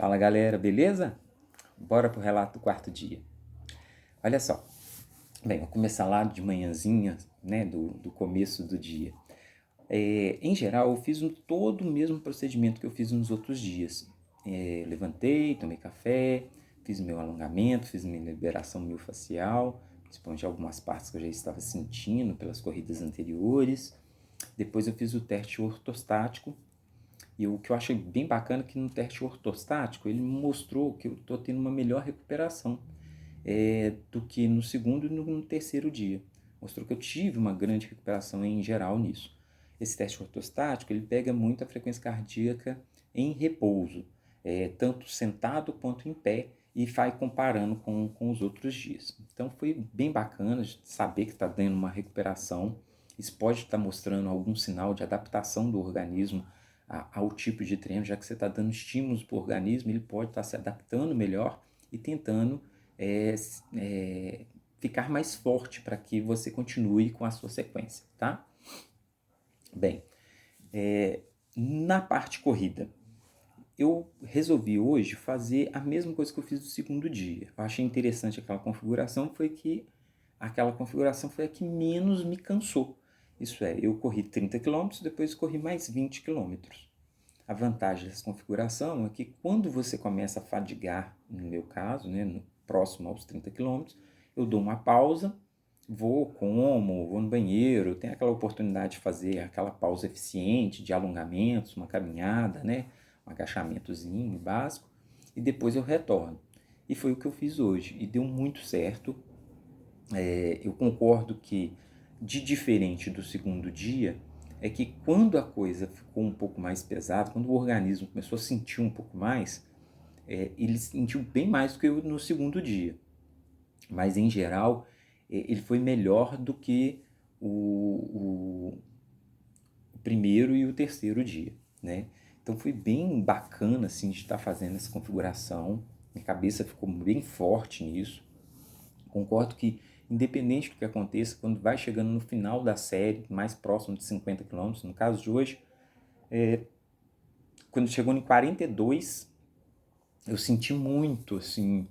Fala galera, beleza? Bora pro relato do quarto dia. Olha só, bem, vou começar lá de manhãzinha, né, do começo do dia. Em geral, eu fiz todo o mesmo procedimento que eu fiz nos outros dias. Levantei, tomei café, fiz meu alongamento, fiz minha liberação miofascial, principalmente algumas partes que eu já estava sentindo pelas corridas anteriores. Depois eu fiz o teste ortostático. E o que eu achei bem bacana é que no teste ortostático ele mostrou que eu estou tendo uma melhor recuperação do que no segundo e no terceiro dia. Mostrou que eu tive uma grande recuperação em geral nisso. Esse teste ortostático ele pega muito a frequência cardíaca em repouso, tanto sentado quanto em pé, e vai comparando com os outros dias. Então foi bem bacana saber que está dando uma recuperação. Isso pode estar mostrando algum sinal de adaptação do organismo ao tipo de treino, já que você está dando estímulos para o organismo, ele pode estar se adaptando melhor e tentando ficar mais forte para que você continue com a sua sequência, tá? Bem, na parte corrida, eu resolvi hoje fazer a mesma coisa que eu fiz no segundo dia. Eu achei interessante aquela configuração, aquela configuração foi a que menos me cansou. Isso é, eu corri 30 km, depois corri mais 20 km. A vantagem dessa configuração é que quando você começa a fadigar, no meu caso, né, próximo aos 30 km, eu dou uma pausa, vou no banheiro, tenho aquela oportunidade de fazer aquela pausa eficiente de alongamentos, uma caminhada, né, um agachamentozinho básico, e depois eu retorno. E foi o que eu fiz hoje, e deu muito certo. Eu concordo que, de diferente do segundo dia, é que quando a coisa ficou um pouco mais pesada, quando o organismo começou a sentir um pouco mais, ele sentiu bem mais do que no segundo dia. Mas, em geral, ele foi melhor do que o primeiro e o terceiro dia, né? Então foi bem bacana assim, de estar fazendo essa configuração. Minha cabeça ficou bem forte nisso. Concordo que, independente do que aconteça, quando vai chegando no final da série, mais próximo de 50 km, no caso de hoje, quando chegou em 42, eu senti muito, assim,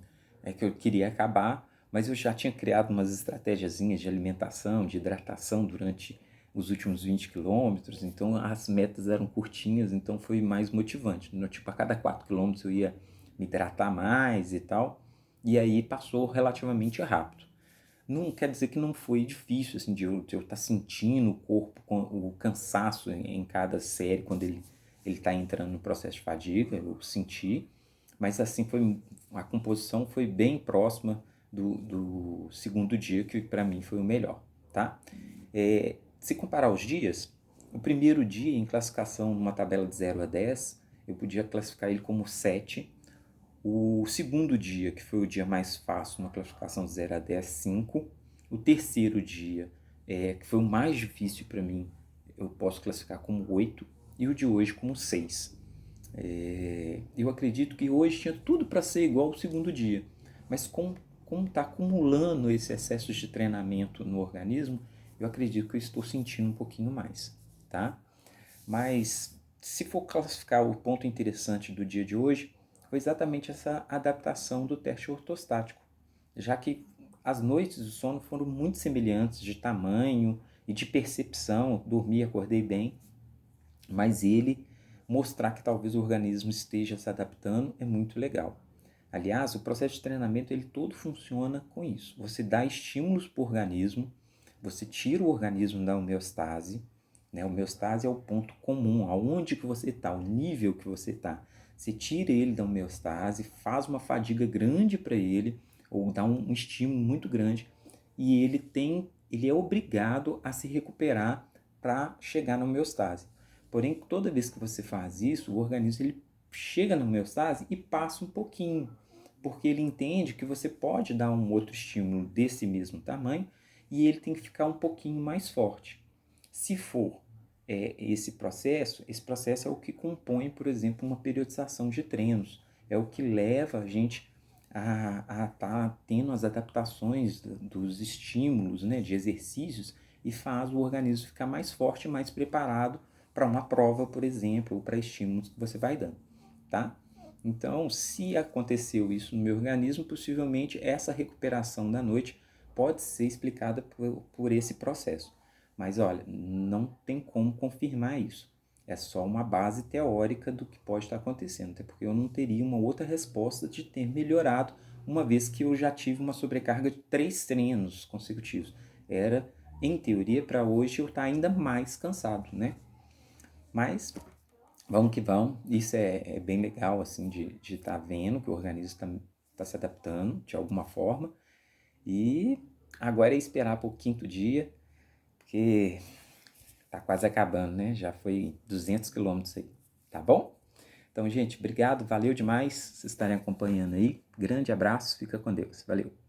que eu queria acabar, mas eu já tinha criado umas estratégiazinhas de alimentação, de hidratação durante os últimos 20 quilômetros, então as metas eram curtinhas, então foi mais motivante. Tipo, a cada 4 quilômetros eu ia me hidratar mais e tal, e aí passou relativamente rápido. Não quer dizer que não foi difícil, assim, de eu estar sentindo o corpo, o cansaço em cada série, quando ele está entrando no processo de fadiga, eu senti, mas assim, a composição foi bem próxima do segundo dia, que para mim foi o melhor, tá? Se comparar os dias, o primeiro dia, em classificação numa tabela de 0 a 10, eu podia classificar ele como 7. O segundo dia, que foi o dia mais fácil, na classificação de 0 a 10, 5. O terceiro dia, que foi o mais difícil para mim, eu posso classificar como 8. E o de hoje como 6. Eu acredito que hoje tinha tudo para ser igual ao segundo dia. Mas como está acumulando esse excesso de treinamento no organismo, eu acredito que eu estou sentindo um pouquinho mais, tá? Mas se for classificar o ponto interessante do dia de hoje, foi exatamente essa adaptação do teste ortostático, já que as noites de sono foram muito semelhantes de tamanho e de percepção, dormi, acordei bem, mas ele mostrar que talvez o organismo esteja se adaptando é muito legal. Aliás, o processo de treinamento ele todo funciona com isso. Você dá estímulos para o organismo, você tira o organismo da homeostase, né? A homeostase é o ponto comum, aonde que você está, o nível que você está. Você tira ele da homeostase, faz uma fadiga grande para ele, ou dá um estímulo muito grande, e ele é obrigado a se recuperar para chegar na homeostase. Porém, toda vez que você faz isso, o organismo ele chega na homeostase e passa um pouquinho, porque ele entende que você pode dar um outro estímulo desse mesmo tamanho e ele tem que ficar um pouquinho mais forte. Se for esse processo é o que compõe, por exemplo, uma periodização de treinos, é o que leva a gente a estar tendo as adaptações dos estímulos, né, de exercícios, e faz o organismo ficar mais forte e mais preparado para uma prova, por exemplo, ou para estímulos que você vai dando, tá? Então, se aconteceu isso no meu organismo, possivelmente essa recuperação da noite pode ser explicada por esse processo. Mas olha, não tem como confirmar isso. É só uma base teórica do que pode estar acontecendo, até porque eu não teria uma outra resposta de ter melhorado, uma vez que eu já tive uma sobrecarga de 3 treinos consecutivos. Era, em teoria, para hoje eu estar ainda mais cansado, né? Mas vamos que vamos. Isso é bem legal, assim, de estar vendo que o organismo está se adaptando de alguma forma. E agora é esperar para o quinto dia, porque tá quase acabando, né? Já foi 200 quilômetros aí, tá bom? Então, gente, obrigado, valeu demais vocês estarem acompanhando aí. Grande abraço, fica com Deus. Valeu.